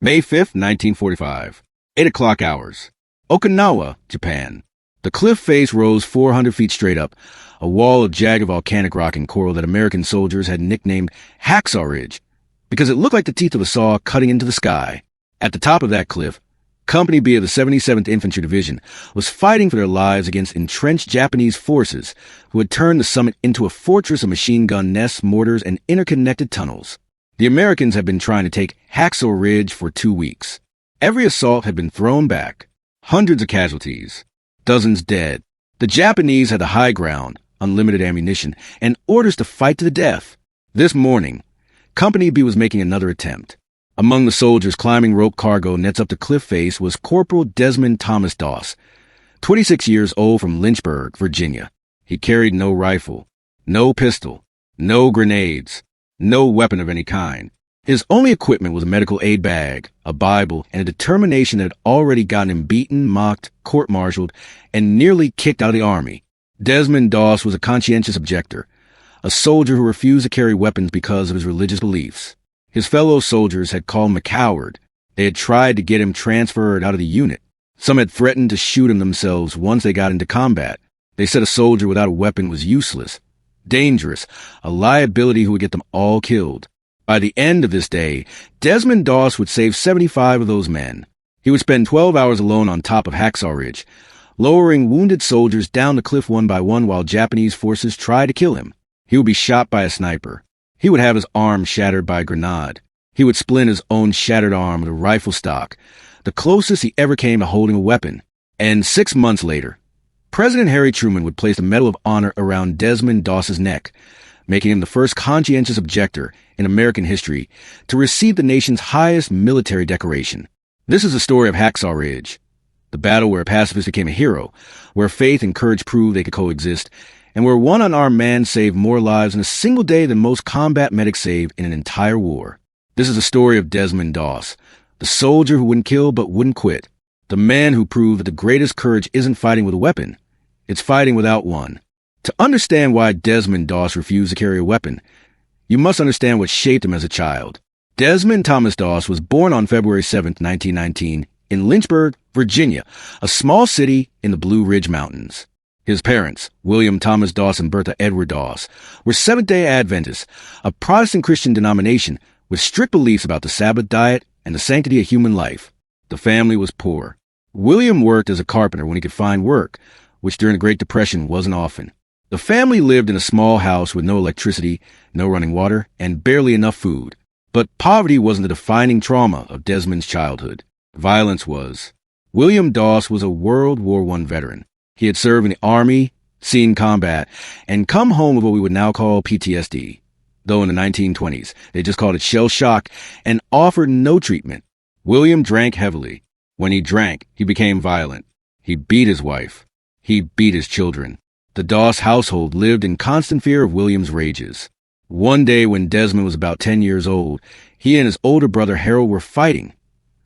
May 5th, 1945. 8 o'clock hours. Okinawa, Japan. The cliff face rose 400 feet straight up, a wall of jagged volcanic rock and coral that American soldiers had nicknamed Hacksaw Ridge, because it looked like the teeth of a saw cutting into the sky. At the top of that cliff, Company B of the 77th Infantry Division was fighting for their lives against entrenched Japanese forces who had turned the summit into a fortress of machine gun nests, mortars, and interconnected tunnels. The Americans had been trying to take Hacksaw Ridge for 2 weeks. Every assault had been thrown back. Hundreds of casualties. Dozens dead. The Japanese had the high ground, unlimited ammunition, and orders to fight to the death. This morning, Company B was making another attempt. Among the soldiers climbing rope cargo nets up the cliff face was Corporal Desmond Doss, 26 years old, from Lynchburg, Virginia. He carried no rifle, no pistol, no grenades, no weapon of any kind. His only equipment was a medical aid bag, a Bible, and a determination that had already gotten him beaten, mocked, court-martialed, and nearly kicked out of the army. Desmond Doss was a conscientious objector, a soldier who refused to carry weapons because of his religious beliefs. His fellow soldiers had called him a coward. They had tried to get him transferred out of the unit. Some had threatened to shoot him themselves once they got into combat. They said a soldier without a weapon was useless, dangerous, a liability who would get them all killed. By the end of this day, Desmond Doss would save 75 of those men. He would spend 12 hours alone on top of Hacksaw Ridge, lowering wounded soldiers down the cliff one by one while Japanese forces tried to kill him. He would be shot by a sniper. He would have his arm shattered by a grenade. He would splint his own shattered arm with a rifle stock, the closest he ever came to holding a weapon. And 6 months later, President Harry Truman would place the Medal of Honor around Desmond Doss's neck, making him the first conscientious objector in American history to receive the nation's highest military decoration. This is the story of Hacksaw Ridge, the battle where a pacifist became a hero, where faith and courage proved they could coexist, and where one unarmed man saved more lives in a single day than most combat medics saved in an entire war. This is the story of Desmond Doss, the soldier who wouldn't kill but wouldn't quit, the man who proved that the greatest courage isn't fighting with a weapon, it's fighting without one. To understand why Desmond Doss refused to carry a weapon, you must understand what shaped him as a child. Desmond Doss was born on February 7, 1919, in Lynchburg, Virginia, a small city in the Blue Ridge Mountains. His parents, William Thomas Doss and Bertha Edward Doss, were Seventh-day Adventists, a Protestant Christian denomination with strict beliefs about the Sabbath diet and the sanctity of human life. The family was poor. William worked as a carpenter when he could find work, which during the Great Depression wasn't often. The family lived in a small house with no electricity, no running water, and barely enough food. But poverty wasn't the defining trauma of Desmond's childhood. Violence was. William Doss was a World War I veteran. He had served in the Army, seen combat, and come home with what we would now call PTSD. Though in the 1920s, they just called it shell shock and offered no treatment. William drank heavily. When he drank, he became violent. He beat his wife. He beat his children. The Doss household lived in constant fear of William's rages. One day when Desmond was about 10 years old, he and his older brother Harold were fighting.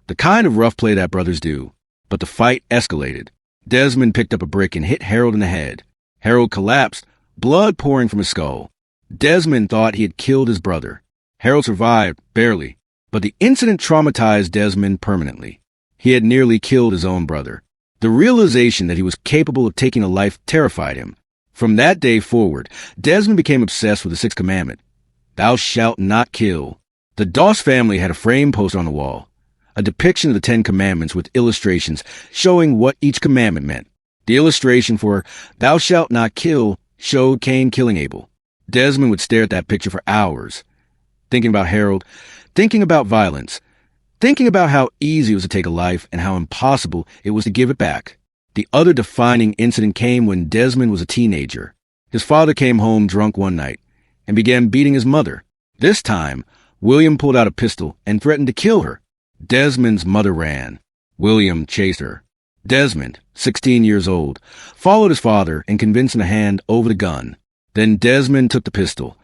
The kind of rough play that brothers do. But the fight escalated. Desmond picked up a brick and hit Harold in the head. Harold collapsed, blood pouring from his skull. Desmond thought he had killed his brother. Harold survived, barely, but the incident traumatized Desmond permanently. He had nearly killed his own brother. The realization that he was capable of taking a life terrified him. From that day forward, Desmond became obsessed with the sixth commandment. Thou shalt not kill. The Doss family had a frame poster on the wall, a depiction of the 10 Commandments with illustrations showing what each commandment meant. The illustration for thou shalt not kill showed Cain killing Abel. Desmond would stare at that picture for hours, thinking about Harold, thinking about violence, thinking about how easy it was to take a life and how impossible it was to give it back. The other defining incident came when Desmond was a teenager. His father came home drunk one night and began beating his mother. This time, William pulled out a pistol and threatened to kill her. Desmond's mother ran. William chased her. Desmond, 16 years old, followed his father and convinced him to hand over the gun. Then Desmond took the pistol,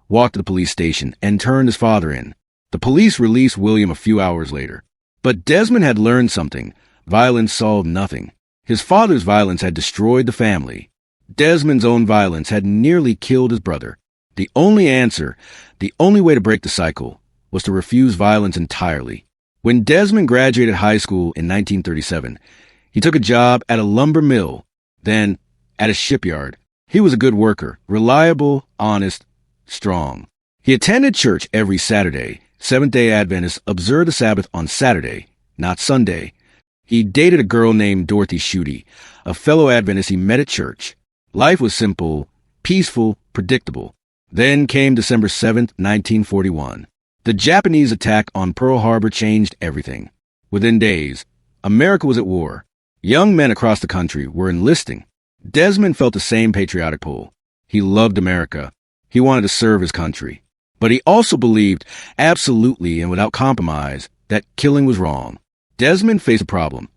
walked to the police station, and turned his father in. The police released William a few hours later. But Desmond had learned something. Violence solved nothing. His father's violence had destroyed the family. Desmond's own violence had nearly killed his brother. The only answer, the only way to break the cycle, was to refuse violence entirely. When Desmond graduated high school in 1937, he took a job at a lumber mill, then at a shipyard. He was a good worker, reliable, honest, strong. He attended church every Saturday. Seventh-day Adventists observed the Sabbath on Saturday, not Sunday. He dated a girl named Dorothy Schutte, a fellow Adventist he met at church. Life was simple, peaceful, predictable. Then came December 7th, 1941. The Japanese attack on Pearl Harbor changed everything. Within days, America was at war. Young men across the country were enlisting. Desmond felt the same patriotic pull. He loved America. He wanted to serve his country. But he also believed, absolutely and without compromise, that killing was wrong. Desmond faced a problem.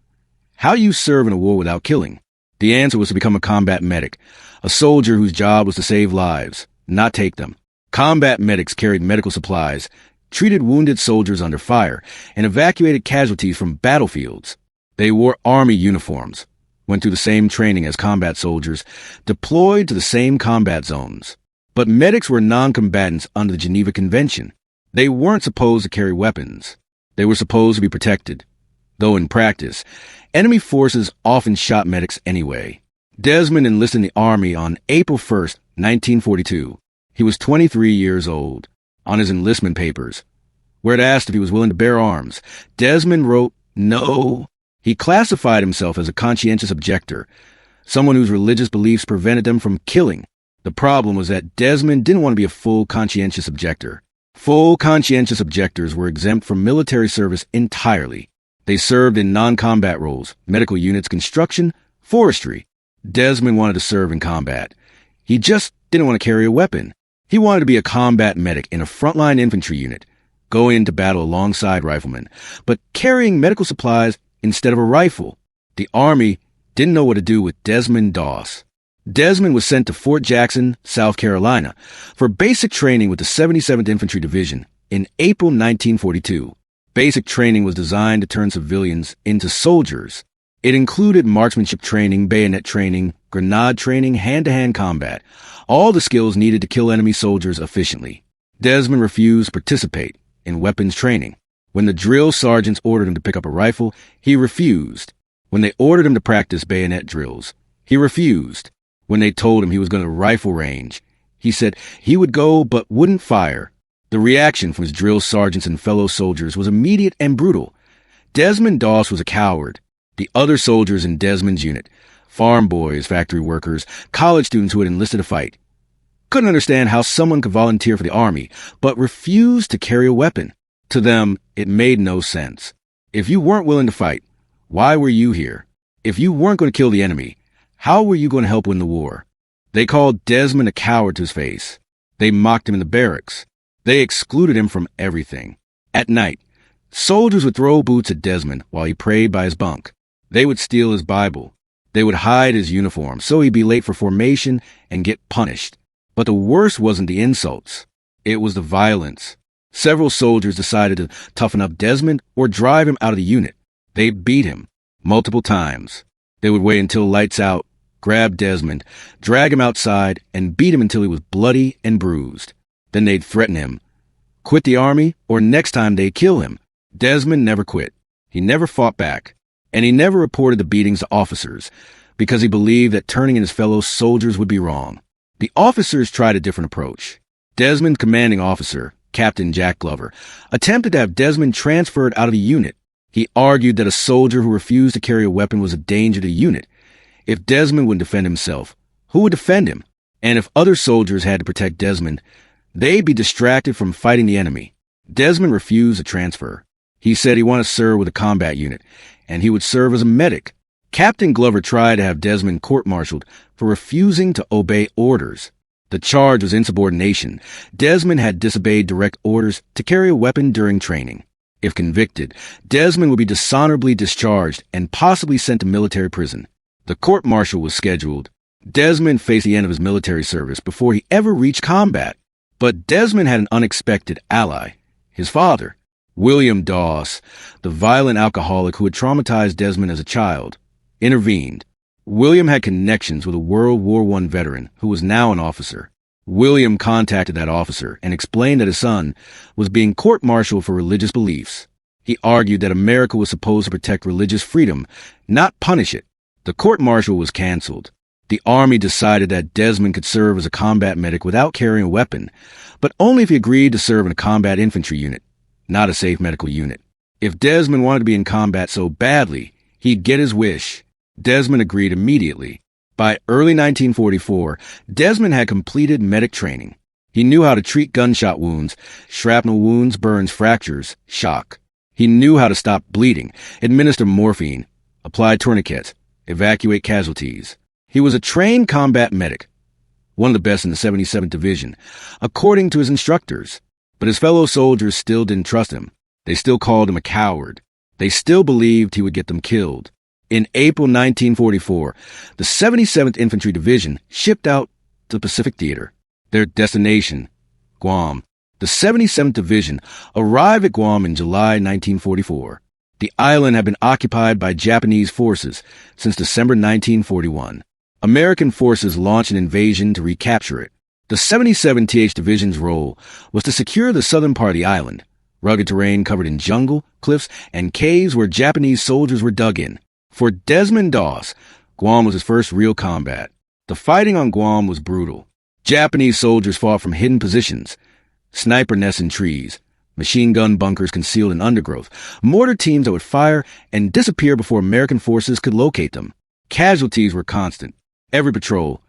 How do you serve in a war without killing? The answer was to become a combat medic, a soldier whose job was to save lives, not take them. Combat medics carried medical supplies, treated wounded soldiers under fire, and evacuated casualties from battlefields. They wore Army uniforms, went through the same training as combat soldiers, deployed to the same combat zones. But medics were non-combatants under the Geneva Convention. They weren't supposed to carry weapons. They were supposed to be protected. Though in practice, enemy forces often shot medics anyway. Desmond enlisted in the Army on April 1st, 1942. He was 23 years old. On his enlistment papers, where it asked if he was willing to bear arms, Desmond wrote no. He classified himself as a conscientious objector, someone whose religious beliefs prevented them from killing. The problem was that Desmond didn't want to be a full conscientious objector. Full conscientious objectors were exempt from military service entirely. They served in non-combat roles, medical units, construction, forestry. Desmond wanted to serve in combat. He just didn't want to carry a weapon. He wanted to be a combat medic in a frontline infantry unit, going into battle alongside riflemen, but carrying medical supplies instead of a rifle. The Army didn't know what to do with Desmond Doss. Desmond was sent to Fort Jackson, South Carolina, for basic training with the 77th Infantry Division in April 1942. Basic training was designed to turn civilians into soldiers. It included marksmanship training, bayonet training, grenade training, hand-to-hand combat, all the skills needed to kill enemy soldiers efficiently. Desmond refused to participate in weapons training. When the drill sergeants ordered him to pick up a rifle, he refused. When they ordered him to practice bayonet drills, he refused. When they told him he was going to rifle range, he said he would go but wouldn't fire. The reaction from his drill sergeants and fellow soldiers was immediate and brutal. Desmond Doss was a coward. The other soldiers in Desmond's unit, farm boys, factory workers, college students who had enlisted to fight, couldn't understand how someone could volunteer for the Army, but refused to carry a weapon. To them, it made no sense. If you weren't willing to fight, why were you here? If you weren't going to kill the enemy, how were you going to help win the war? They called Desmond a coward to his face. They mocked him in the barracks. They excluded him from everything. At night, soldiers would throw boots at Desmond while he prayed by his bunk. They would steal his Bible. They would hide his uniform so he'd be late for formation and get punished. But the worst wasn't the insults. It was the violence. Several soldiers decided to toughen up Desmond or drive him out of the unit. They beat him multiple times. They would wait until lights out, grab Desmond, drag him outside, and beat him until he was bloody and bruised. Then they'd threaten him. Quit the Army, or next time they'd kill him. Desmond never quit. He never fought back. And he never reported the beatings to officers, because he believed that turning in his fellow soldiers would be wrong. The officers tried a different approach. Desmond's commanding officer, Captain Jack Glover, attempted to have Desmond transferred out of the unit. He argued that a soldier who refused to carry a weapon was a danger to the unit. If Desmond wouldn't defend himself, who would defend him? And if other soldiers had to protect Desmond, they'd be distracted from fighting the enemy. Desmond refused to transfer. He said he wanted to serve with a combat unit, and he would serve as a medic. Captain Glover tried to have Desmond court-martialed for refusing to obey orders. The charge was insubordination. Desmond had disobeyed direct orders to carry a weapon during training. If convicted, Desmond would be dishonorably discharged and possibly sent to military prison. The court-martial was scheduled. Desmond faced the end of his military service before he ever reached combat. But Desmond had an unexpected ally, his father, William Doss, the violent alcoholic who had traumatized Desmond as a child, intervened. William had connections with a World War I veteran who was now an officer. William contacted that officer and explained that his son was being court-martialed for religious beliefs. He argued that America was supposed to protect religious freedom, not punish it. The court-martial was canceled. The Army decided that Desmond could serve as a combat medic without carrying a weapon, but only if he agreed to serve in a combat infantry unit, not a safe medical unit. If Desmond wanted to be in combat so badly, he'd get his wish. Desmond agreed immediately. By early 1944, Desmond had completed medic training. He knew how to treat gunshot wounds, shrapnel wounds, burns, fractures, shock. He knew how to stop bleeding, administer morphine, apply tourniquets, evacuate casualties. He was a trained combat medic, one of the best in the 77th Division, according to his instructors. But his fellow soldiers still didn't trust him. They still called him a coward. They still believed he would get them killed. In April 1944, the 77th Infantry Division shipped out to the Pacific Theater. Their destination, Guam. The 77th Division arrived at Guam in July 1944. The island had been occupied by Japanese forces since December 1941. American forces launched an invasion to recapture it. The 77th Division's role was to secure the southern part of the island, rugged terrain covered in jungle, cliffs, and caves where Japanese soldiers were dug in. For Desmond Doss, Guam was his first real combat. The fighting on Guam was brutal. Japanese soldiers fought from hidden positions, sniper nests in trees, machine gun bunkers concealed in undergrowth, mortar teams that would fire and disappear before American forces could locate them. Casualties were constant. Every patrol,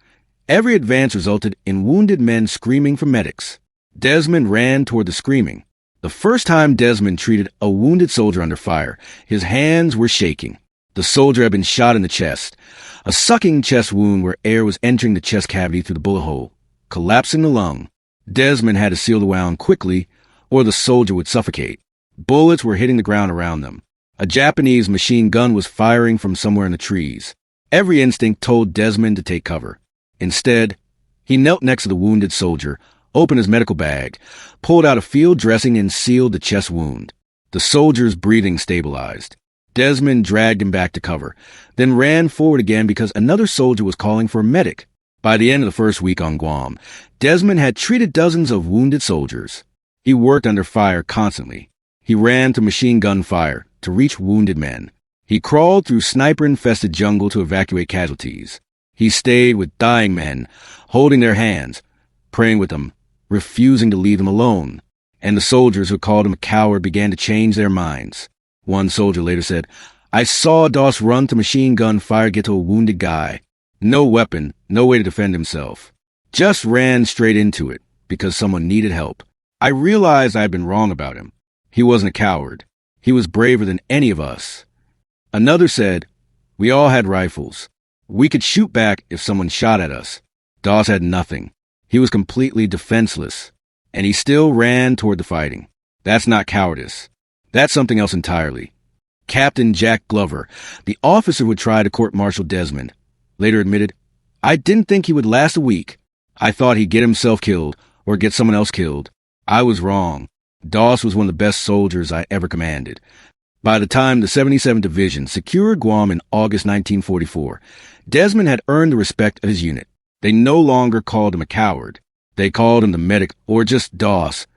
every advance resulted in wounded men screaming for medics. Desmond ran toward the screaming. The first time Desmond treated a wounded soldier under fire, his hands were shaking. The soldier had been shot in the chest, a sucking chest wound where air was entering the chest cavity through the bullet hole, collapsing the lung. Desmond had to seal the wound quickly, or the soldier would suffocate. Bullets were hitting the ground around them. A Japanese machine gun was firing from somewhere in the trees. Every instinct told Desmond to take cover. Instead, he knelt next to the wounded soldier, opened his medical bag, pulled out a field dressing, and sealed the chest wound. The soldier's breathing stabilized. Desmond dragged him back to cover, then ran forward again because another soldier was calling for a medic. By the end of the first week on Guam, Desmond had treated dozens of wounded soldiers. He worked under fire constantly. He ran to machine gun fire to reach wounded men. He crawled through sniper-infested jungle to evacuate casualties. He stayed with dying men, holding their hands, praying with them, refusing to leave them alone. And the soldiers who called him a coward began to change their minds. One soldier later said, "I saw Doss run to machine gun fire get to a wounded guy. No weapon, no way to defend himself. Just ran straight into it because someone needed help. I realized I had been wrong about him. He wasn't a coward. He was braver than any of us." Another said, "We all had rifles. We could shoot back if someone shot at us. Doss had nothing. He was completely defenseless, and he still ran toward the fighting. That's not cowardice. That's something else entirely." Captain Jack Glover, the officer who tried to court-martial Desmond, later admitted, "I didn't think he would last a week. I thought he'd get himself killed or get someone else killed. I was wrong. Doss was one of the best soldiers I ever commanded." By the time the 77th Division secured Guam in August 1944, Desmond had earned the respect of his unit. They no longer called him a coward. They called him the medic, or just Doss,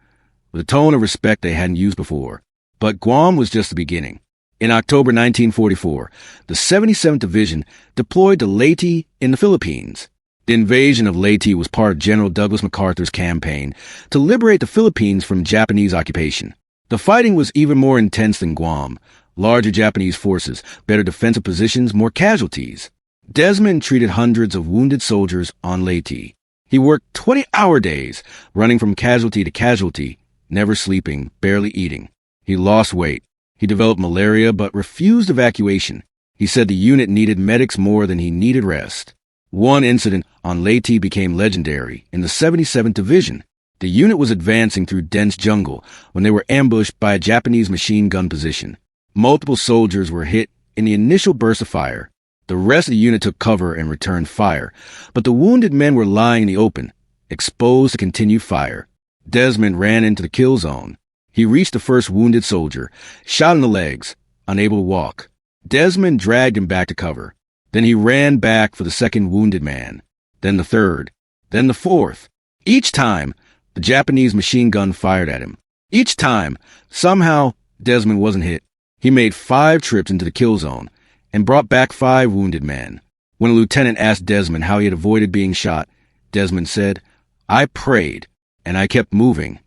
with a tone of respect they hadn't used before. But Guam was just the beginning. In October 1944, the 77th Division deployed to Leyte in the Philippines. The invasion of Leyte was part of General Douglas MacArthur's campaign to liberate the Philippines from Japanese occupation. The fighting was even more intense than Guam. Larger Japanese forces, better defensive positions, more casualties. Desmond treated hundreds of wounded soldiers on Leyte. He worked 20-hour days, running from casualty to casualty, never sleeping, barely eating. He lost weight. He developed malaria but refused evacuation. He said the unit needed medics more than he needed rest. One incident on Leyte became legendary in the 77th Division. The unit was advancing through dense jungle when they were ambushed by a Japanese machine gun position. Multiple soldiers were hit in the initial burst of fire. The rest of the unit took cover and returned fire, but the wounded men were lying in the open, exposed to continued fire. Desmond ran into the kill zone. He reached the first wounded soldier, shot in the legs, unable to walk. Desmond dragged him back to cover. Then he ran back for the second wounded man, then the third, then the fourth. Each time, the Japanese machine gun fired at him. Each time, somehow, Desmond wasn't hit. He made 5 trips into the kill zone and brought back 5 wounded men. When a lieutenant asked Desmond how he had avoided being shot, Desmond said, "I prayed, and I kept moving."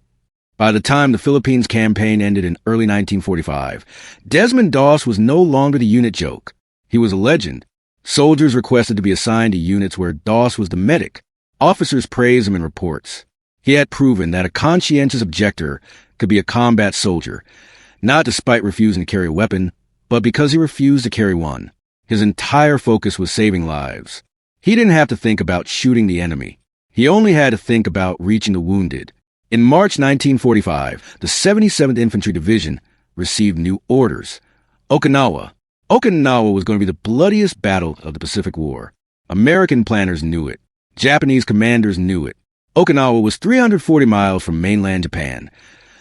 By the time the Philippines campaign ended in early 1945, Desmond Doss was no longer the unit joke. He was a legend. Soldiers requested to be assigned to units where Doss was the medic. Officers praised him in reports. He had proven that a conscientious objector could be a combat soldier, not despite refusing to carry a weapon, but because he refused to carry one. His entire focus was saving lives. He didn't have to think about shooting the enemy. He only had to think about reaching the wounded. In March 1945, the 77th Infantry Division received new orders. Okinawa. Okinawa was going to be the bloodiest battle of the Pacific War. American planners knew it. Japanese commanders knew it. Okinawa was 340 miles from mainland Japan,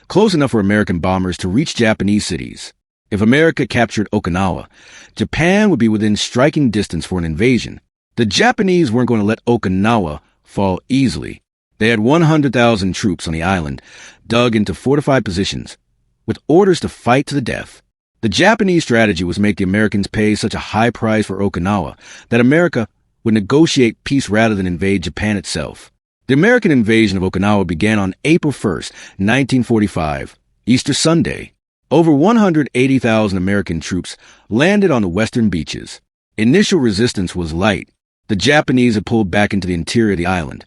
close enough for American bombers to reach Japanese cities. If America captured Okinawa, Japan would be within striking distance for an invasion. The Japanese weren't going to let Okinawa fall easily. They had 100,000 troops on the island, dug into fortified positions, with orders to fight to the death. The Japanese strategy was to make the Americans pay such a high price for Okinawa that America would negotiate peace rather than invade Japan itself. The American invasion of Okinawa began on April 1st, 1945, Easter Sunday. Over 180,000 American troops landed on the western beaches. Initial resistance was light. The Japanese had pulled back into the interior of the island,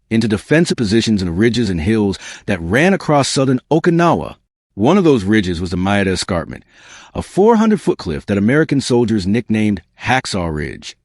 into defensive positions in the ridges and hills that ran across southern Okinawa. One of those ridges was the Maeda Escarpment, a 400-foot cliff that American soldiers nicknamed Hacksaw Ridge.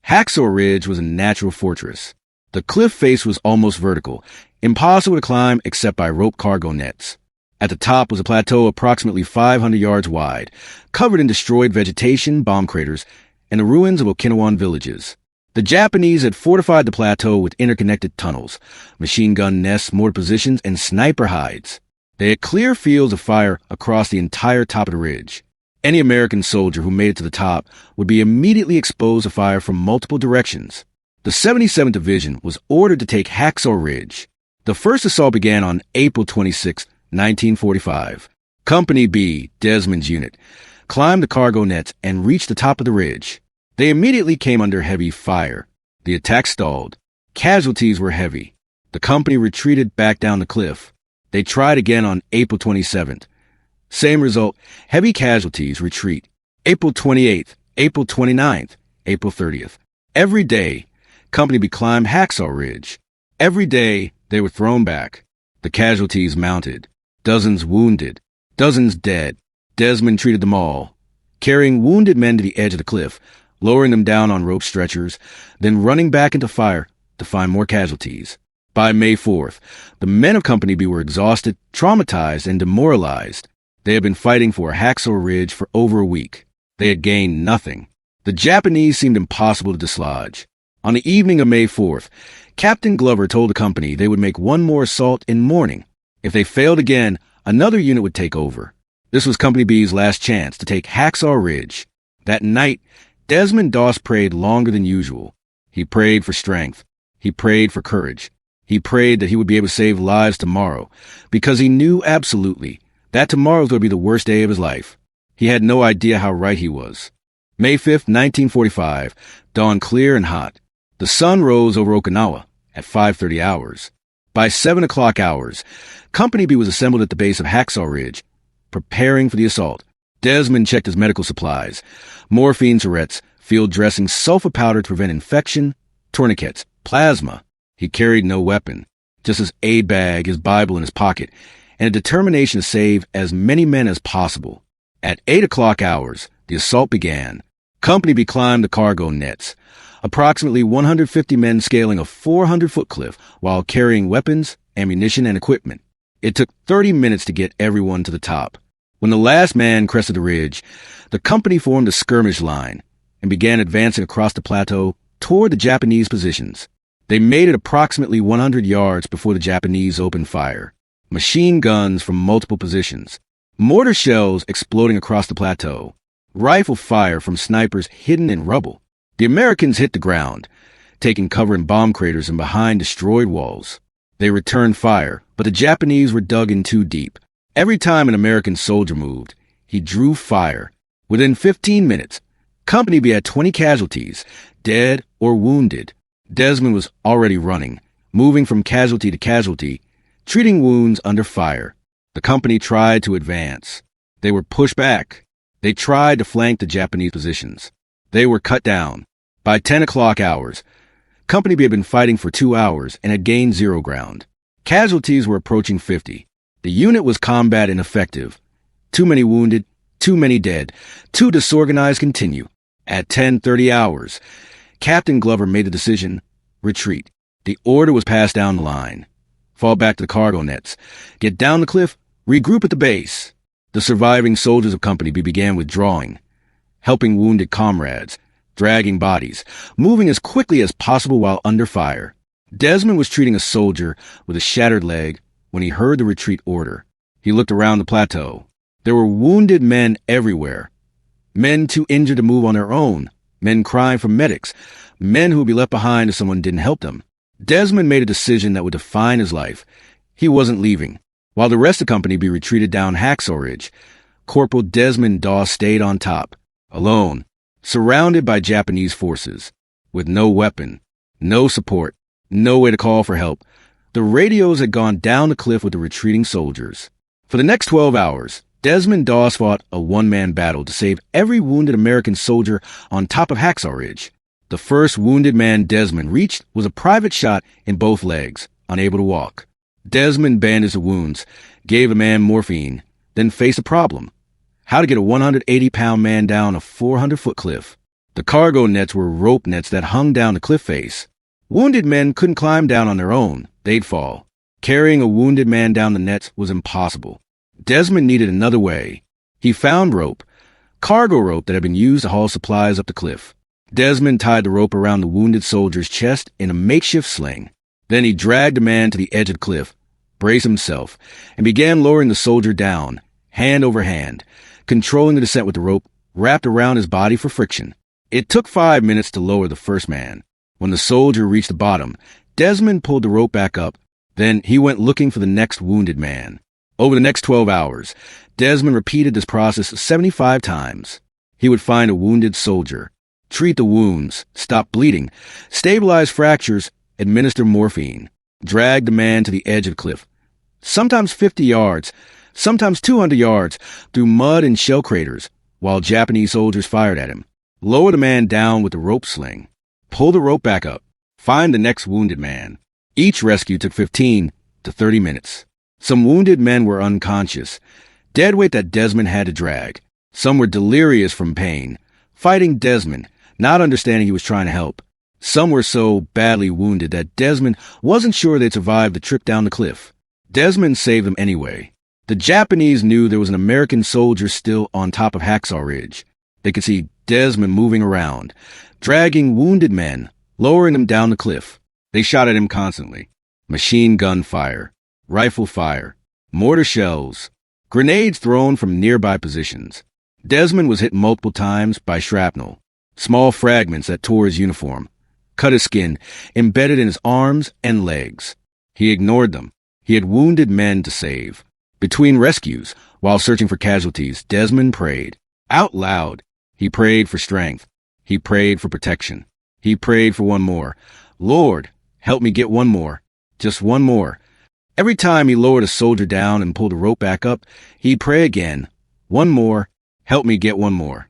Hacksaw Ridge was a natural fortress. The cliff face was almost vertical, impossible to climb except by rope cargo nets. At the top was a plateau approximately 500 yards wide, covered in destroyed vegetation, bomb craters, and the ruins of Okinawan villages. The Japanese had fortified the plateau with interconnected tunnels, machine gun nests, mortar positions, and sniper hides. They had clear fields of fire across the entire top of the ridge. Any American soldier who made it to the top would be immediately exposed to fire from multiple directions. The 77th Division was ordered to take Hacksaw Ridge. The first assault began on April 26, 1945. Company B, Desmond's unit, climbed the cargo nets and reached the top of the ridge. They immediately came under heavy fire. The attack stalled. Casualties were heavy. The company retreated back down the cliff. They tried again on April 27th. Same result, heavy casualties, retreat. April 28th, April 29th, April 30th. Every day, Company B climbed Hacksaw Ridge. Every day, they were thrown back. The casualties mounted. Dozens wounded. Dozens dead. Desmond treated them all, carrying wounded men to the edge of the cliff, lowering them down on rope stretchers, then running back into fire to find more casualties. By May 4th, the men of Company B were exhausted, traumatized, and demoralized. They had been fighting for Hacksaw Ridge for over a week. They had gained nothing. The Japanese seemed impossible to dislodge. On the evening of May 4th, Captain Glover told the company they would make one more assault in morning. If they failed again, another unit would take over. This was Company B's last chance to take Hacksaw Ridge. That night, Desmond Doss prayed longer than usual. He prayed for strength. He prayed for courage. He prayed that he would be able to save lives tomorrow, because he knew absolutely that tomorrow was going to be the worst day of his life. He had no idea how right he was. May 5th, 1945, dawned clear and hot. The sun rose over Okinawa at 5:30 hours. By 7 o'clock hours, Company B was assembled at the base of Hacksaw Ridge, preparing for the assault. Desmond checked his medical supplies: morphine syringes, field dressing, sulfur powder to prevent infection, tourniquets, plasma. He carried no weapon, just his aid bag, his Bible in his pocket, and a determination to save as many men as possible. At 8 o'clock hours, the assault began. Company B climbed the cargo nets, approximately 150 men scaling a 400-foot cliff while carrying weapons, ammunition, and equipment. It took 30 minutes to get everyone to the top. When the last man crested the ridge, the company formed a skirmish line and began advancing across the plateau toward the Japanese positions. They made it approximately 100 yards before the Japanese opened fire. Machine guns from multiple positions, mortar shells exploding across the plateau, rifle fire from snipers hidden in rubble. The Americans hit the ground, taking cover in bomb craters and behind destroyed walls. They returned fire, but the Japanese were dug in too deep. Every time an American soldier moved, He drew fire. Within 15 minutes, Company B had 20 casualties, dead or wounded. Desmond was already running, moving from casualty to casualty, treating wounds under fire. The company tried to advance. They were pushed back. They tried to flank the Japanese positions. They were cut down. By 10 o'clock hours, Company B had been fighting for 2 hours and had gained zero ground. Casualties were approaching 50. The unit was combat ineffective. Too many wounded, too many dead, too disorganized. Continue. At 10:30 hours, Captain Glover made the decision, retreat. The order was passed down the line. Fall back to the cargo nets. Get down the cliff, regroup at the base. The surviving soldiers of Company B began withdrawing, helping wounded comrades, dragging bodies, moving as quickly as possible while under fire. Desmond was treating a soldier with a shattered leg when he heard the retreat order. He looked around the plateau. There were wounded men everywhere. Men too injured to move on their own. Men crying for medics. Men who would be left behind if someone didn't help them. Desmond made a decision that would define his life. He wasn't leaving. While the rest of Company B retreated down Hacksaw Ridge, Corporal Desmond Doss stayed on top, alone, surrounded by Japanese forces, with no weapon, no support, no way to call for help. The radios had gone down the cliff with the retreating soldiers. For the next 12 hours, Desmond Doss fought a one-man battle to save every wounded American soldier on top of Hacksaw Ridge. The first wounded man Desmond reached was a private shot in both legs, unable to walk. Desmond bandaged the wounds, gave the man morphine, then faced a problem. How to get a 180-pound man down a 400-foot cliff. The cargo nets were rope nets that hung down the cliff face. Wounded men couldn't climb down on their own. They'd fall. Carrying a wounded man down the nets was impossible. Desmond needed another way. He found rope, cargo rope that had been used to haul supplies up the cliff. Desmond tied the rope around the wounded soldier's chest in a makeshift sling. Then he dragged the man to the edge of the cliff, braced himself, and began lowering the soldier down, hand over hand, controlling the descent with the rope wrapped around his body for friction. It took 5 minutes to lower the first man. When the soldier reached the bottom, Desmond pulled the rope back up. Then he went looking for the next wounded man. Over the next 12 hours, Desmond repeated this process 75 times. He would find a wounded soldier, treat the wounds, stop bleeding, stabilize fractures, administer morphine, drag the man to the edge of the cliff. Sometimes 50 yards, sometimes 200 yards, through mud and shell craters, while Japanese soldiers fired at him. Lower the man down with the rope sling. Pull the rope back up. Find the next wounded man. Each rescue took 15 to 30 minutes. Some wounded men were unconscious, dead weight that Desmond had to drag. Some were delirious from pain, fighting Desmond, not understanding he was trying to help. Some were so badly wounded that Desmond wasn't sure they'd survive the trip down the cliff. Desmond saved them anyway. The Japanese knew there was an American soldier still on top of Hacksaw Ridge. They could see Desmond moving around, dragging wounded men, lowering them down the cliff. They shot at him constantly. Machine gun fire, rifle fire, mortar shells, grenades thrown from nearby positions. Desmond was hit multiple times by shrapnel, small fragments that tore his uniform, cut his skin, embedded in his arms and legs. He ignored them. He had wounded men to save. Between rescues, while searching for casualties, Desmond prayed. Out loud, he prayed for strength. He prayed for protection. He prayed for one more. Lord, help me get one more. Just one more. Every time he lowered a soldier down and pulled the rope back up, he'd pray again. One more. Help me get one more.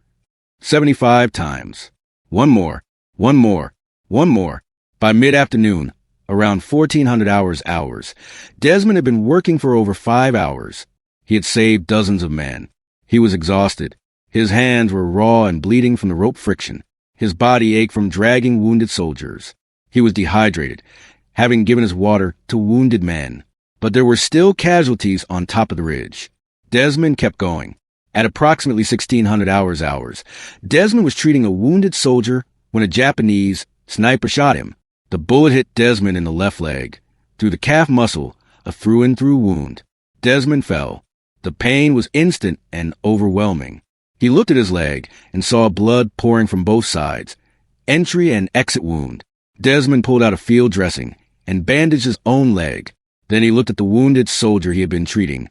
75 times. One more. One more. One more. By mid-afternoon, around 1400 hours, Desmond had been working for over 5 hours. He had saved dozens of men. He was exhausted. His hands were raw and bleeding from the rope friction. His body ached from dragging wounded soldiers. He was dehydrated, having given his water to wounded men. But there were still casualties on top of the ridge. Desmond kept going. At approximately 1600 hours, Desmond was treating a wounded soldier when a Japanese sniper shot him. The bullet hit Desmond in the left leg, through the calf muscle, a through-and-through wound. Desmond fell. The pain was instant and overwhelming. He looked at his leg and saw blood pouring from both sides, entry and exit wound. Desmond pulled out a field dressing and bandaged his own leg. Then he looked at the wounded soldier he had been treating,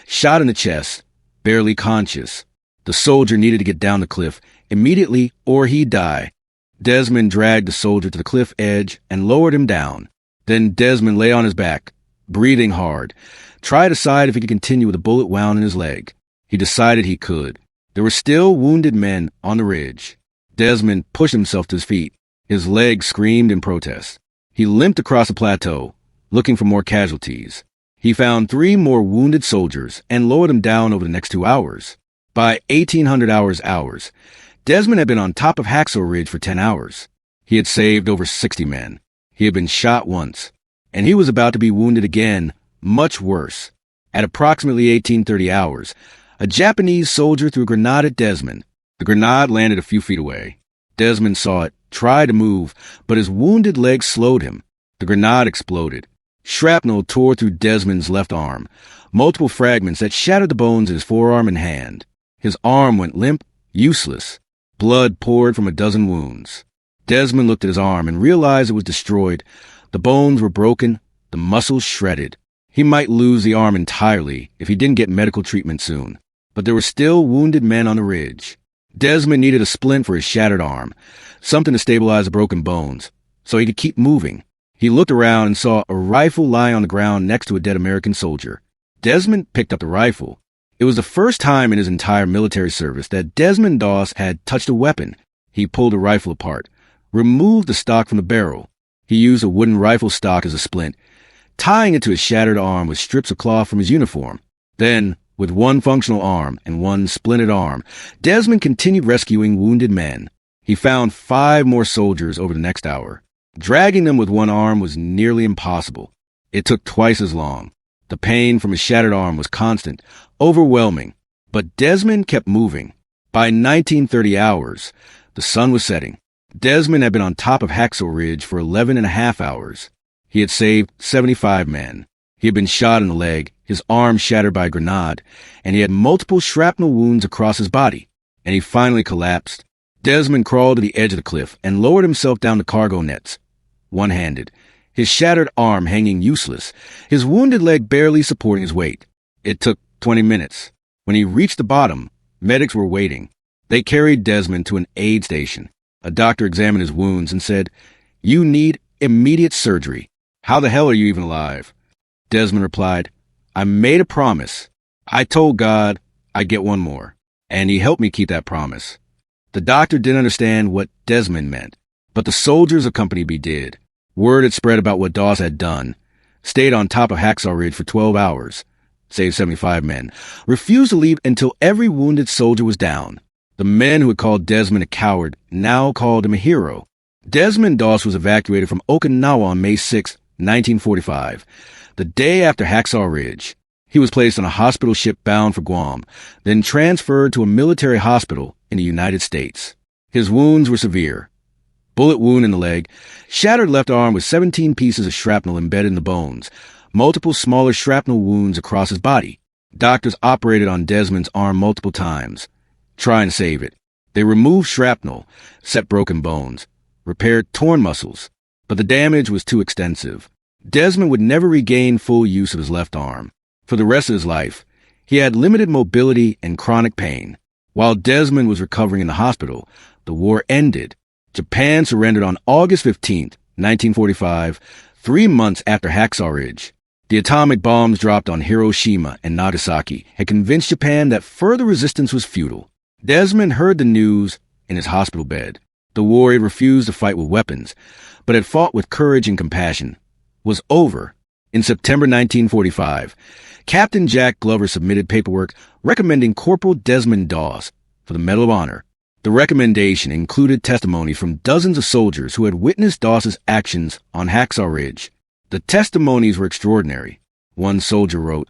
shot in the chest, barely conscious, The soldier needed to get down the cliff immediately or he'd die. Desmond dragged the soldier to the cliff edge and lowered him down. Then Desmond lay on his back, breathing hard, tried to decide if he could continue with a bullet wound in his leg. He decided he could. There were still wounded men on the ridge. Desmond pushed himself to his feet. His legs screamed in protest. He limped across the plateau, looking for more casualties. He found 3 more wounded soldiers and lowered them down over the next 2 hours. By 1800 hours, Desmond had been on top of Hacksaw Ridge for 10 hours. He had saved over 60 men. He had been shot once, and he was about to be wounded again, much worse. At approximately 1830 hours, a Japanese soldier threw a grenade at Desmond. The grenade landed a few feet away. Desmond saw it, tried to move, but his wounded leg slowed him. The grenade exploded. Shrapnel tore through Desmond's left arm, multiple fragments that shattered the bones in his forearm and hand. His arm went limp, useless. Blood poured from a dozen wounds. Desmond looked at his arm and realized it was destroyed. The bones were broken, the muscles shredded. He might lose the arm entirely if he didn't get medical treatment soon. But there were still wounded men on the ridge. Desmond needed a splint for his shattered arm, something to stabilize the broken bones, so he could keep moving. He looked around and saw a rifle lying on the ground next to a dead American soldier. Desmond picked up the rifle. It was the first time in his entire military service that Desmond Doss had touched a weapon. He pulled the rifle apart, removed the stock from the barrel. He used a wooden rifle stock as a splint, tying it to his shattered arm with strips of cloth from his uniform. Then, with one functional arm and one splinted arm, Desmond continued rescuing wounded men. He found 5 more soldiers over the next hour. Dragging them with one arm was nearly impossible. It took twice as long. The pain from his shattered arm was constant, overwhelming. But Desmond kept moving. By 1930 hours, the sun was setting. Desmond had been on top of Hacksaw Ridge for 11.5 hours. He had saved 75 men. He had been shot in the leg, his arm shattered by a grenade, and he had multiple shrapnel wounds across his body. And he finally collapsed. Desmond crawled to the edge of the cliff and lowered himself down the cargo nets, one-handed, his shattered arm hanging useless, his wounded leg barely supporting his weight. It took 20 minutes. When he reached the bottom, medics were waiting. They carried Desmond to an aid station. A doctor examined his wounds and said, "You need immediate surgery. How the hell are you even alive?" Desmond replied, "I made a promise. I told God I'd get one more, and he helped me keep that promise." The doctor didn't understand what Desmond meant, but the soldiers of Company B did. Word had spread about what Doss had done. Stayed on top of Hacksaw Ridge for 12 hours. Saved 75 men. Refused to leave until every wounded soldier was down. The men who had called Desmond a coward now called him a hero. Desmond Doss was evacuated from Okinawa on May 6, 1945, the day after Hacksaw Ridge. He was placed on a hospital ship bound for Guam, then transferred to a military hospital in the United States. His wounds were severe. Bullet wound in the leg, shattered left arm with 17 pieces of shrapnel embedded in the bones, multiple smaller shrapnel wounds across his body. Doctors operated on Desmond's arm multiple times, trying to save it. They removed shrapnel, set broken bones, repaired torn muscles, but the damage was too extensive. Desmond would never regain full use of his left arm. For the rest of his life, he had limited mobility and chronic pain. While Desmond was recovering in the hospital, the war ended. Japan surrendered on August 15, 1945, 3 months after Hacksaw Ridge. The atomic bombs dropped on Hiroshima and Nagasaki had convinced Japan that further resistance was futile. Desmond heard the news in his hospital bed. The war he refused to fight with weapons, but had fought with courage and compassion, was over. In September 1945, Captain Jack Glover submitted paperwork recommending Corporal Desmond Doss for the Medal of Honor. The recommendation included testimony from dozens of soldiers who had witnessed Doss's actions on Hacksaw Ridge. The testimonies were extraordinary. One soldier wrote,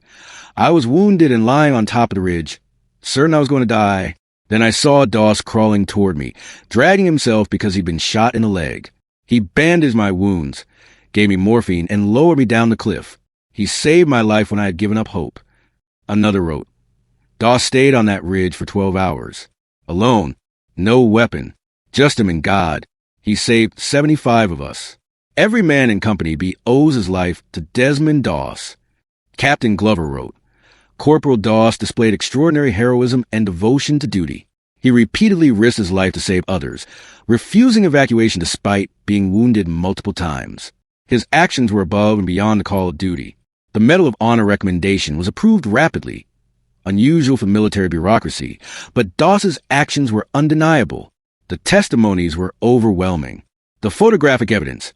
"I was wounded and lying on top of the ridge, certain I was going to die. Then I saw Doss crawling toward me, dragging himself because he'd been shot in the leg. He bandaged my wounds, gave me morphine, and lowered me down the cliff. He saved my life when I had given up hope." Another wrote, "Doss stayed on that ridge for 12 hours. Alone, no weapon, just him and God. He saved 75 of us. Every man in Company B owes his life to Desmond Doss." Captain Glover wrote, Corporal Doss displayed extraordinary heroism and devotion to duty. He repeatedly risked his life to save others, refusing evacuation despite being wounded multiple times. His actions were above and beyond the call of duty. The Medal of Honor recommendation was approved rapidly, unusual for military bureaucracy, but Doss's actions were undeniable. The testimonies were overwhelming. The photographic evidence,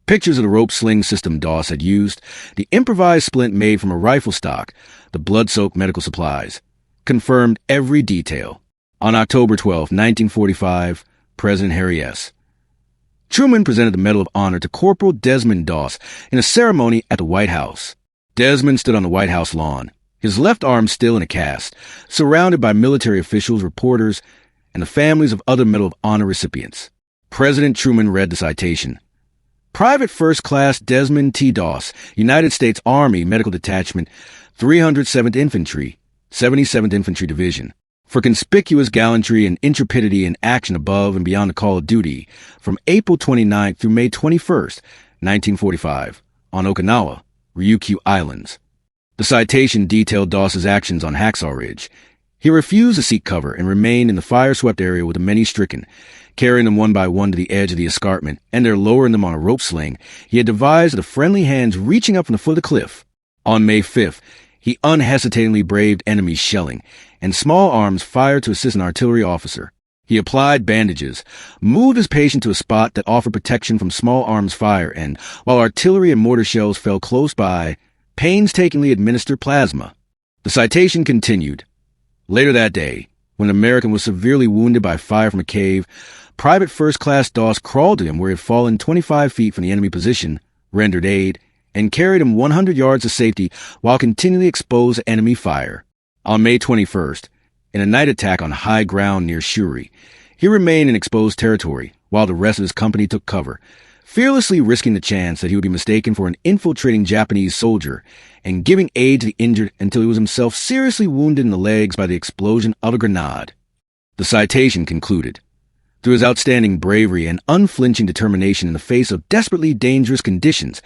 pictures of the rope sling system Doss had used, the improvised splint made from a rifle stock, the blood-soaked medical supplies, confirmed every detail. On October 12, 1945, President Harry S. Truman presented the Medal of Honor to Corporal Desmond Doss in a ceremony at the White House. Desmond stood on the White House lawn, his left arm still in a cast, surrounded by military officials, reporters, and the families of other Medal of Honor recipients. President Truman read the citation. Private First Class Desmond T. Doss, United States Army Medical Detachment, 307th Infantry, 77th Infantry Division, for conspicuous gallantry and intrepidity in action above and beyond the call of duty from April 29th through May 21st, 1945, on Okinawa, Ryukyu Islands. The citation detailed Doss's actions on Hacksaw Ridge. He refused to seek cover and remained in the fire-swept area with the many stricken, carrying them one by one to the edge of the escarpment, and there lowering them on a rope sling he had devised with the friendly hands reaching up from the foot of the cliff. On May 5th, he unhesitatingly braved enemy shelling, and small arms fired to assist an artillery officer. He applied bandages, moved his patient to a spot that offered protection from small arms fire, and, while artillery and mortar shells fell close by, painstakingly administered plasma. The citation continued. Later that day, when an American was severely wounded by fire from a cave, Private First Class Doss crawled to him where he had fallen 25 feet from the enemy position, rendered aid, and carried him 100 yards to safety while continually exposed to enemy fire. On May 21st, in a night attack on high ground near Shuri, he remained in exposed territory while the rest of his company took cover, fearlessly risking the chance that he would be mistaken for an infiltrating Japanese soldier and giving aid to the injured until he was himself seriously wounded in the legs by the explosion of a grenade. The citation concluded. Through his outstanding bravery and unflinching determination in the face of desperately dangerous conditions,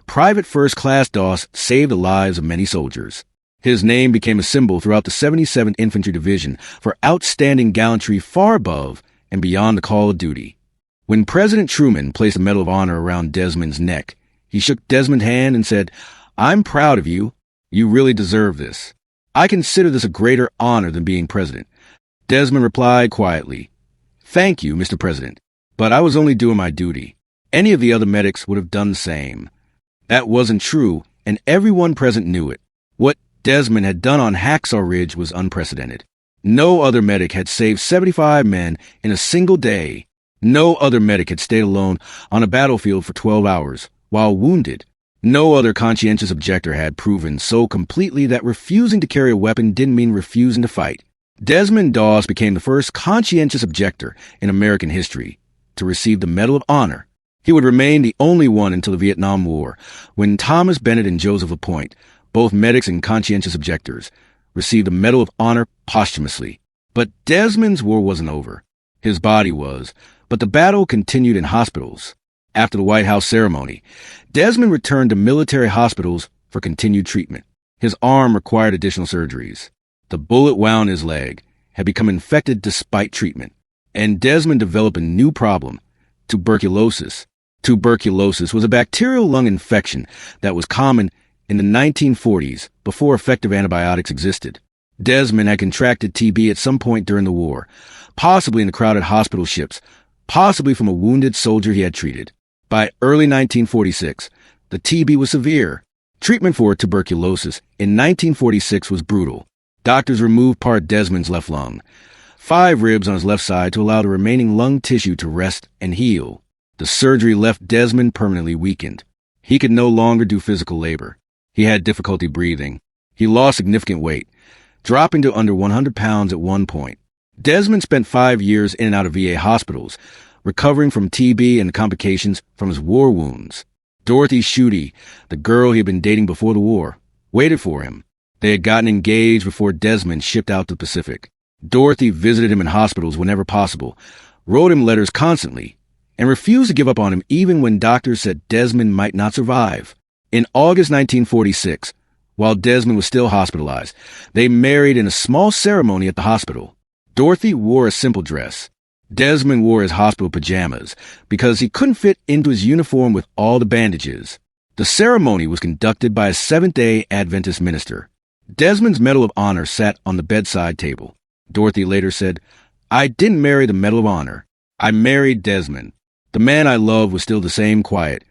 Private First Class Doss saved the lives of many soldiers. His name became a symbol throughout the 77th Infantry Division for outstanding gallantry far above and beyond the call of duty. When President Truman placed a Medal of Honor around Desmond's neck, he shook Desmond's hand and said, "I'm proud of you. You really deserve this. I consider this a greater honor than being president." Desmond replied quietly, "Thank you, Mr. President, but I was only doing my duty. Any of the other medics would have done the same." That wasn't true, and everyone present knew it. What Desmond had done on Hacksaw Ridge was unprecedented. No other medic had saved 75 men in a single day. No other medic had stayed alone on a battlefield for 12 hours, while wounded. No other conscientious objector had proven so completely that refusing to carry a weapon didn't mean refusing to fight. Desmond Doss became the first conscientious objector in American history to receive the Medal of Honor. He would remain the only one until the Vietnam War, when Thomas Bennett and Joseph LaPointe, both medics and conscientious objectors, received the Medal of Honor posthumously. But Desmond's war wasn't over. His body was, but the battle continued in hospitals. After the White House ceremony, Desmond returned to military hospitals for continued treatment. His arm required additional surgeries. The bullet wound his leg, had become infected despite treatment, and Desmond developed a new problem, tuberculosis. Tuberculosis was a bacterial lung infection that was common in the 1940s before effective antibiotics existed. Desmond had contracted TB at some point during the war, possibly in the crowded hospital ships, possibly from a wounded soldier he had treated. By early 1946, the TB was severe. Treatment for tuberculosis in 1946 was brutal. Doctors removed part of Desmond's left lung, 5 ribs on his left side to allow the remaining lung tissue to rest and heal. The surgery left Desmond permanently weakened. He could no longer do physical labor. He had difficulty breathing. He lost significant weight, dropping to under 100 pounds at one point. Desmond spent 5 years in and out of VA hospitals, recovering from TB and the complications from his war wounds. Dorothy Schutte, the girl he had been dating before the war, waited for him. They had gotten engaged before Desmond shipped out to the Pacific. Dorothy visited him in hospitals whenever possible, wrote him letters constantly, and refused to give up on him even when doctors said Desmond might not survive. In August 1946, while Desmond was still hospitalized. They married in a small ceremony at the hospital. Dorothy wore a simple dress. Desmond wore his hospital pajamas because he couldn't fit into his uniform with all the bandages. The ceremony was conducted by a Seventh-day Adventist minister. Desmond's Medal of Honor sat on the bedside table. Dorothy later said, "I didn't marry the Medal of Honor. I married Desmond. The man I loved was still the same quiet,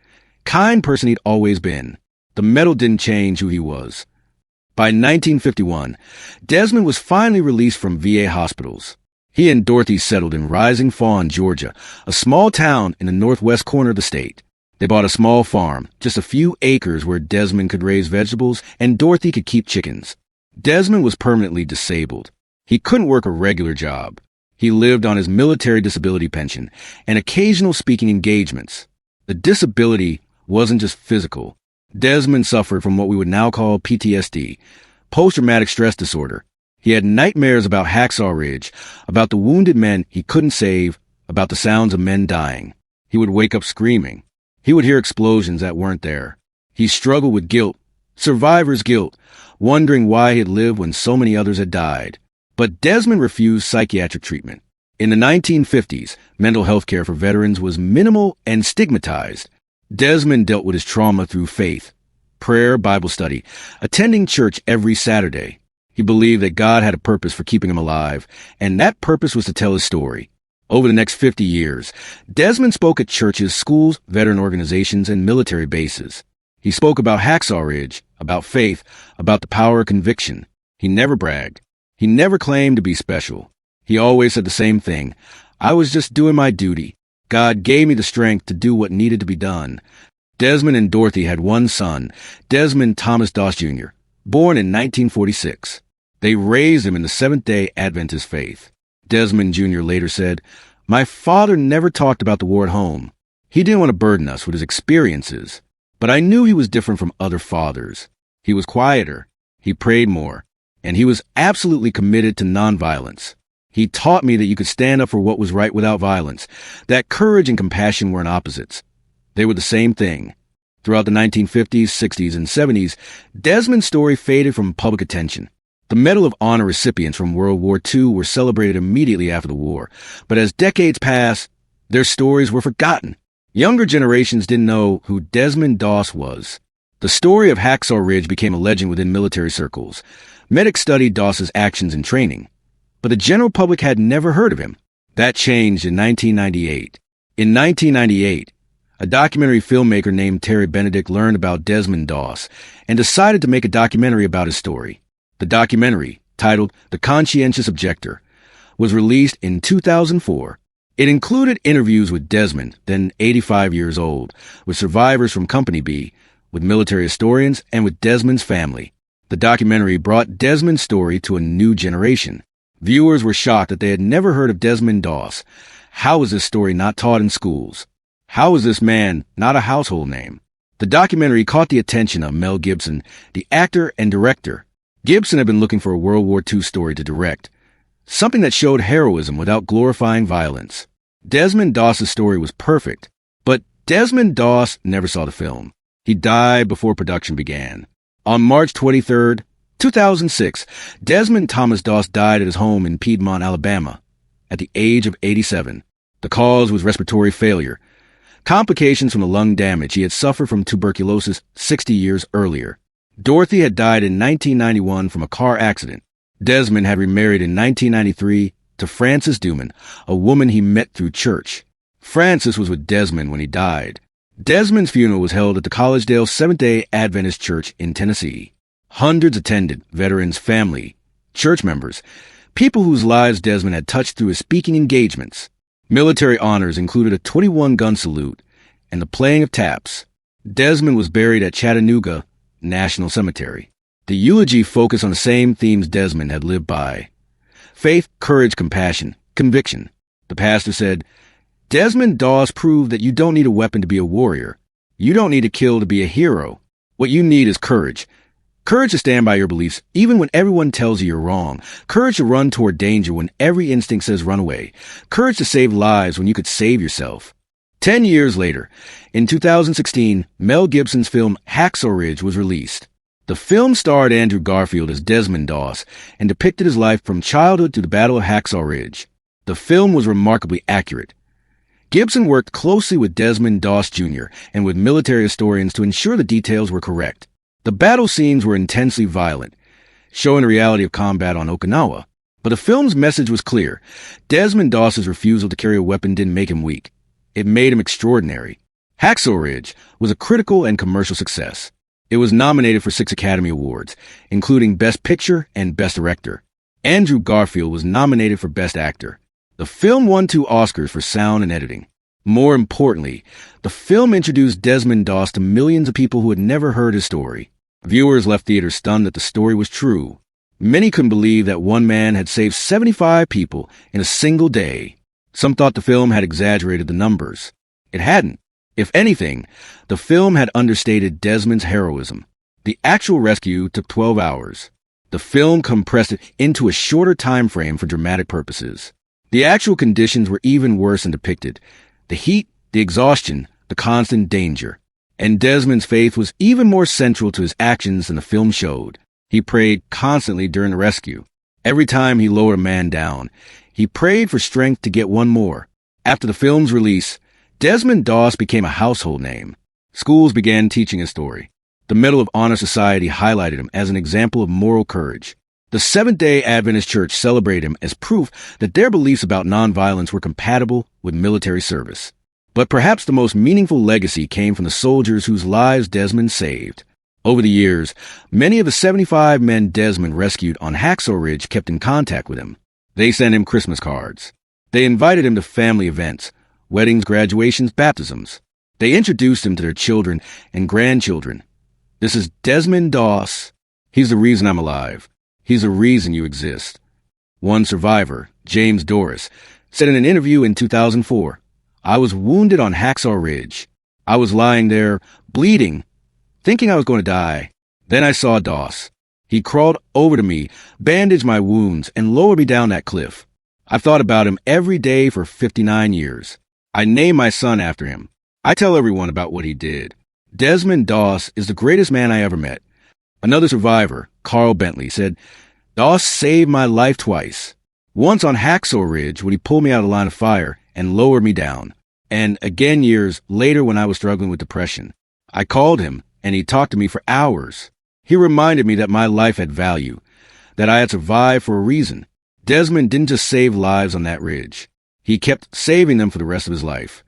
kind person he'd always been. The medal didn't change who he was." By 1951, Desmond was finally released from VA hospitals. He and Dorothy settled in Rising Fawn, Georgia, a small town in the northwest corner of the state. They bought a small farm, just a few acres where Desmond could raise vegetables and Dorothy could keep chickens. Desmond was permanently disabled. He couldn't work a regular job. He lived on his military disability pension and occasional speaking engagements. The disability wasn't just physical. Desmond suffered from what we would now call PTSD, post-traumatic stress disorder. He had nightmares about Hacksaw Ridge, about the wounded men he couldn't save, about the sounds of men dying. He would wake up screaming. He would hear explosions that weren't there. He struggled with guilt, survivor's guilt, wondering why he had lived when so many others had died. But Desmond refused psychiatric treatment. In the 1950s, mental health care for veterans was minimal and stigmatized. Desmond dealt with his trauma through faith, prayer, Bible study, attending church every Saturday. He believed that God had a purpose for keeping him alive, and that purpose was to tell his story. Over the next 50 years, Desmond spoke at churches, schools, veteran organizations, and military bases. He spoke about Hacksaw Ridge, about faith, about the power of conviction. He never bragged. He never claimed to be special. He always said the same thing. "I was just doing my duty. God gave me the strength to do what needed to be done." Desmond and Dorothy had one son, Desmond Thomas Doss Jr., born in 1946. They raised him in the Seventh-day Adventist faith. Desmond Jr. later said, "My father never talked about the war at home. He didn't want to burden us with his experiences, but I knew he was different from other fathers. He was quieter, he prayed more, and he was absolutely committed to nonviolence. He taught me that you could stand up for what was right without violence, that courage and compassion weren't opposites. They were the same thing." Throughout the 1950s, 60s, and 70s, Desmond's story faded from public attention. The Medal of Honor recipients from World War II were celebrated immediately after the war, but as decades passed, their stories were forgotten. Younger generations didn't know who Desmond Doss was. The story of Hacksaw Ridge became a legend within military circles. Medics studied Doss's actions and training, but the general public had never heard of him. That changed in 1998. In 1998, a documentary filmmaker named Terry Benedict learned about Desmond Doss and decided to make a documentary about his story. The documentary, titled The Conscientious Objector, was released in 2004. It included interviews with Desmond, then 85 years old, with survivors from Company B, with military historians, and with Desmond's family. The documentary brought Desmond's story to a new generation. Viewers were shocked that they had never heard of Desmond Doss. How was this story not taught in schools? How was this man not a household name? The documentary caught the attention of Mel Gibson, the actor and director. Gibson had been looking for a World War II story to direct, something that showed heroism without glorifying violence. Desmond Doss's story was perfect, but Desmond Doss never saw the film. He died before production began. On March 23, 2006, Desmond Thomas Doss died at his home in Piedmont, Alabama, at the age of 87. The cause was respiratory failure, complications from the lung damage he had suffered from tuberculosis 60 years earlier. Dorothy had died in 1991 from a car accident. Desmond had remarried in 1993 to Frances Duman, a woman he met through church. Frances was with Desmond when he died. Desmond's funeral was held at the Collegedale Seventh-day Adventist Church in Tennessee. Hundreds attended, veterans, family, church members, people whose lives Desmond had touched through his speaking engagements. Military honors included a 21-gun salute and the playing of taps. Desmond was buried at Chattanooga National Cemetery. The eulogy focused on the same themes Desmond had lived by: faith, courage, compassion, conviction. The pastor said, "Desmond Doss proved that you don't need a weapon to be a warrior. You don't need to kill to be a hero. What you need is courage. Courage to stand by your beliefs even when everyone tells you you're wrong. Courage to run toward danger when every instinct says run away. Courage to save lives when you could save yourself." 10 years later, in 2016, Mel Gibson's film Hacksaw Ridge was released. The film starred Andrew Garfield as Desmond Doss and depicted his life from childhood to the Battle of Hacksaw Ridge. The film was remarkably accurate. Gibson worked closely with Desmond Doss Jr. and with military historians to ensure the details were correct. The battle scenes were intensely violent, showing the reality of combat on Okinawa. But the film's message was clear. Desmond Doss's refusal to carry a weapon didn't make him weak. It made him extraordinary. Hacksaw Ridge was a critical and commercial success. It was nominated for 6 Academy Awards, including Best Picture and Best Director. Andrew Garfield was nominated for Best Actor. The film won 2 Oscars for sound and editing. More importantly, the film introduced Desmond Doss to millions of people who had never heard his story. Viewers left theaters stunned that the story was true. Many couldn't believe that one man had saved 75 people in a single day. Some thought the film had exaggerated the numbers. It hadn't. If anything, the film had understated Desmond's heroism. The actual rescue took 12 hours. The film compressed it into a shorter time frame for dramatic purposes. The actual conditions were even worse than depicted. The heat, the exhaustion, the constant danger. And Desmond's faith was even more central to his actions than the film showed. He prayed constantly during the rescue. Every time he lowered a man down, he prayed for strength to get one more. After the film's release, Desmond Doss became a household name. Schools began teaching his story. The Medal of Honor Society highlighted him as an example of moral courage. The Seventh-day Adventist Church celebrated him as proof that their beliefs about nonviolence were compatible with military service. But perhaps the most meaningful legacy came from the soldiers whose lives Desmond saved. Over the years, many of the 75 men Desmond rescued on Hacksaw Ridge kept in contact with him. They sent him Christmas cards. They invited him to family events, weddings, graduations, baptisms. They introduced him to their children and grandchildren. This is Desmond Doss. He's the reason I'm alive. He's the reason you exist. One survivor, James Doris, said in an interview in 2004, "I was wounded on Hacksaw Ridge. I was lying there, bleeding, thinking I was going to die. Then I saw Doss. He crawled over to me, bandaged my wounds, and lowered me down that cliff. I've thought about him every day for 59 years. I named my son after him. I tell everyone about what he did. Desmond Doss is the greatest man I ever met." Another survivor, Carl Bentley, said, "Doss saved my life twice. Once on Hacksaw Ridge when he pulled me out of the line of fire and lowered me down. And again years later when I was struggling with depression. I called him and he talked to me for hours. He reminded me that my life had value, that I had survived for a reason. Desmond didn't just save lives on that ridge. He kept saving them for the rest of his life.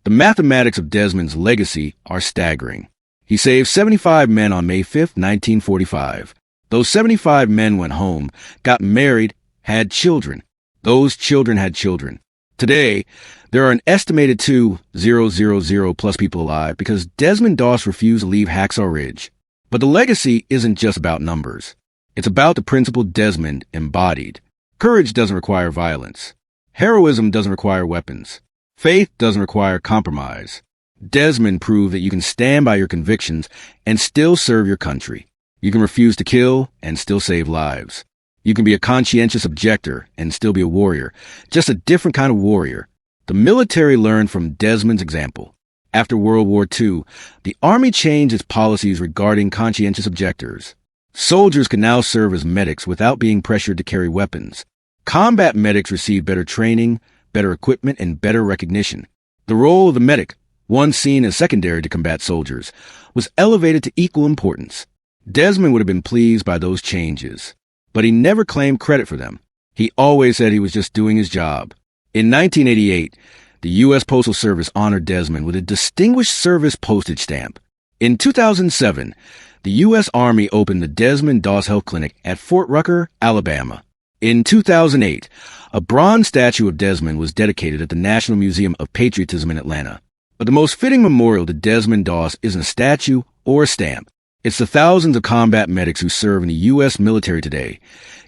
The mathematics of Desmond's legacy are staggering. He saved 75 men on May 5, 1945. Those 75 men went home, got married, had children. Those children had children. Today, there are an estimated 2,000 plus people alive because Desmond Doss refused to leave Hacksaw Ridge. But the legacy isn't just about numbers. It's about the principle Desmond embodied. Courage doesn't require violence. Heroism doesn't require weapons. Faith doesn't require compromise. Desmond proved that you can stand by your convictions and still serve your country. You can refuse to kill and still save lives. You can be a conscientious objector and still be a warrior, just a different kind of warrior. The military learned from Desmond's example. After World War II, the Army changed its policies regarding conscientious objectors. Soldiers can now serve as medics without being pressured to carry weapons. Combat medics receive better training, better equipment, and better recognition. The role of the medic, once seen as secondary to combat soldiers, was elevated to equal importance. Desmond would have been pleased by those changes, but he never claimed credit for them. He always said he was just doing his job. In 1988, the U.S. Postal Service honored Desmond with a Distinguished Service postage stamp. In 2007, the U.S. Army opened the Desmond Doss Health Clinic at Fort Rucker, Alabama. In 2008, a bronze statue of Desmond was dedicated at the National Museum of Patriotism in Atlanta. But the most fitting memorial to Desmond Doss isn't a statue or a stamp. It's the thousands of combat medics who serve in the U.S. military today,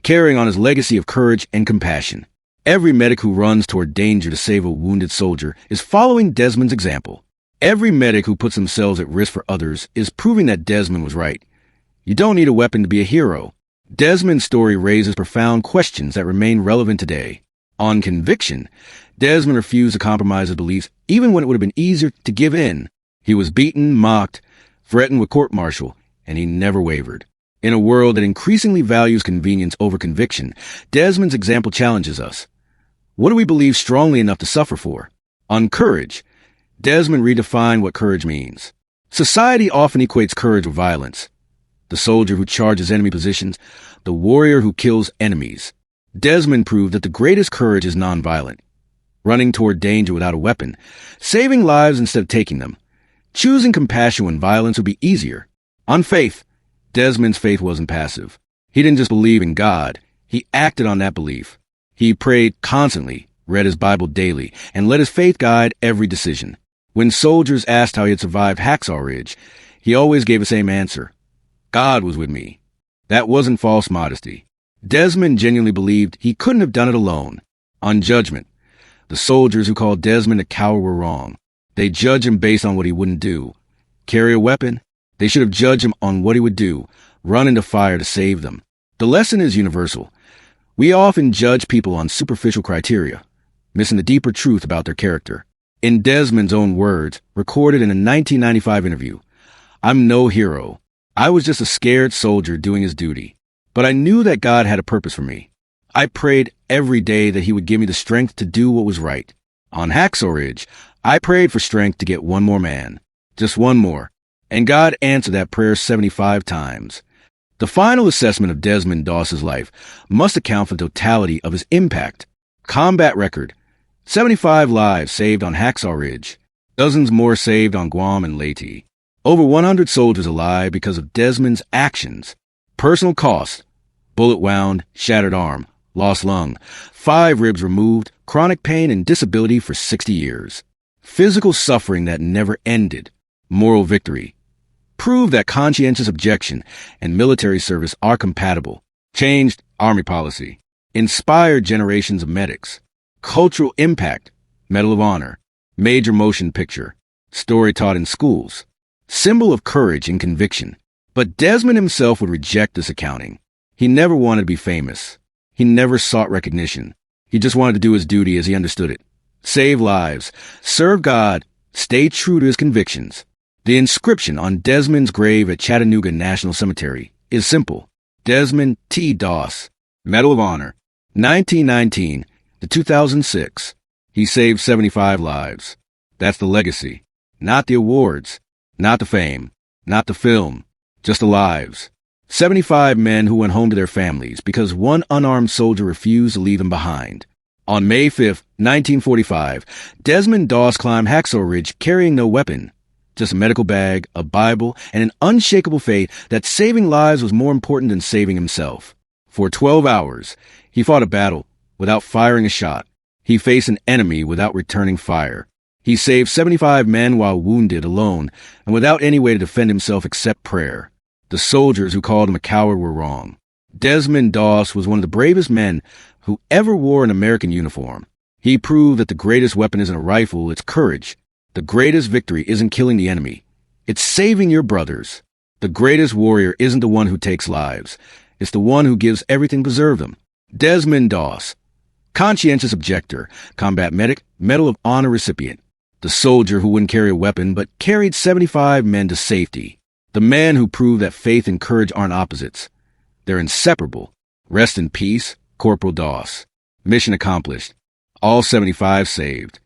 carrying on his legacy of courage and compassion. Every medic who runs toward danger to save a wounded soldier is following Desmond's example. Every medic who puts themselves at risk for others is proving that Desmond was right. You don't need a weapon to be a hero. Desmond's story raises profound questions that remain relevant today. On conviction, Desmond refused to compromise his beliefs even when it would have been easier to give in. He was beaten, mocked, threatened with court-martial, and he never wavered. In a world that increasingly values convenience over conviction, Desmond's example challenges us. What do we believe strongly enough to suffer for? On courage, Desmond redefined what courage means. Society often equates courage with violence. The soldier who charges enemy positions, the warrior who kills enemies. Desmond proved that the greatest courage is nonviolent. Running toward danger without a weapon, saving lives instead of taking them. Choosing compassion when violence would be easier. On faith, Desmond's faith wasn't passive. He didn't just believe in God, he acted on that belief. He prayed constantly, read his Bible daily, and let his faith guide every decision. When soldiers asked how he had survived Hacksaw Ridge, he always gave the same answer. God was with me. That wasn't false modesty. Desmond genuinely believed he couldn't have done it alone. On judgment, the soldiers who called Desmond a coward were wrong. They judged him based on what he wouldn't do. Carry a weapon? They should have judged him on what he would do, run into fire to save them. The lesson is universal. We often judge people on superficial criteria, missing the deeper truth about their character. In Desmond's own words, recorded in a 1995 interview, "I'm no hero. I was just a scared soldier doing his duty. But I knew that God had a purpose for me. I prayed every day that he would give me the strength to do what was right. On Hacksaw Ridge, I prayed for strength to get one more man. Just one more. And God answered that prayer 75 times. The final assessment of Desmond Doss's life must account for the totality of his impact. Combat record, 75 lives saved on Hacksaw Ridge, dozens more saved on Guam and Leyte. Over 100 soldiers alive because of Desmond's actions. Personal cost, bullet wound, shattered arm, lost lung, 5 ribs removed, chronic pain and disability for 60 years. Physical suffering that never ended. Moral victory. Proved that conscientious objection and military service are compatible. Changed Army policy. Inspired generations of medics. Cultural impact. Medal of Honor. Major motion picture. Story taught in schools. Symbol of courage and conviction. But Desmond himself would reject this accounting. He never wanted to be famous. He never sought recognition. He just wanted to do his duty as he understood it. Save lives. Serve God. Stay true to his convictions. The inscription on Desmond's grave at Chattanooga National Cemetery is simple. Desmond T. Doss, Medal of Honor, 1919 to 2006. He saved 75 lives. That's the legacy. Not the awards, not the fame, not the film, just the lives. 75 men who went home to their families because one unarmed soldier refused to leave them behind. On May 5, 1945, Desmond Doss climbed Hacksaw Ridge carrying no weapon. Just a medical bag, a Bible, and an unshakable faith that saving lives was more important than saving himself. For 12 hours, he fought a battle without firing a shot. He faced an enemy without returning fire. He saved 75 men while wounded alone and without any way to defend himself except prayer. The soldiers who called him a coward were wrong. Desmond Doss was one of the bravest men who ever wore an American uniform. He proved that the greatest weapon isn't a rifle, it's courage. The greatest victory isn't killing the enemy. It's saving your brothers. The greatest warrior isn't the one who takes lives. It's the one who gives everything to preserve them. Desmond Doss, Conscientious Objector, Combat Medic, Medal of Honor recipient. The soldier who wouldn't carry a weapon but carried 75 men to safety. The man who proved that faith and courage aren't opposites. They're inseparable. Rest in peace, Corporal Doss. Mission accomplished. All 75 saved.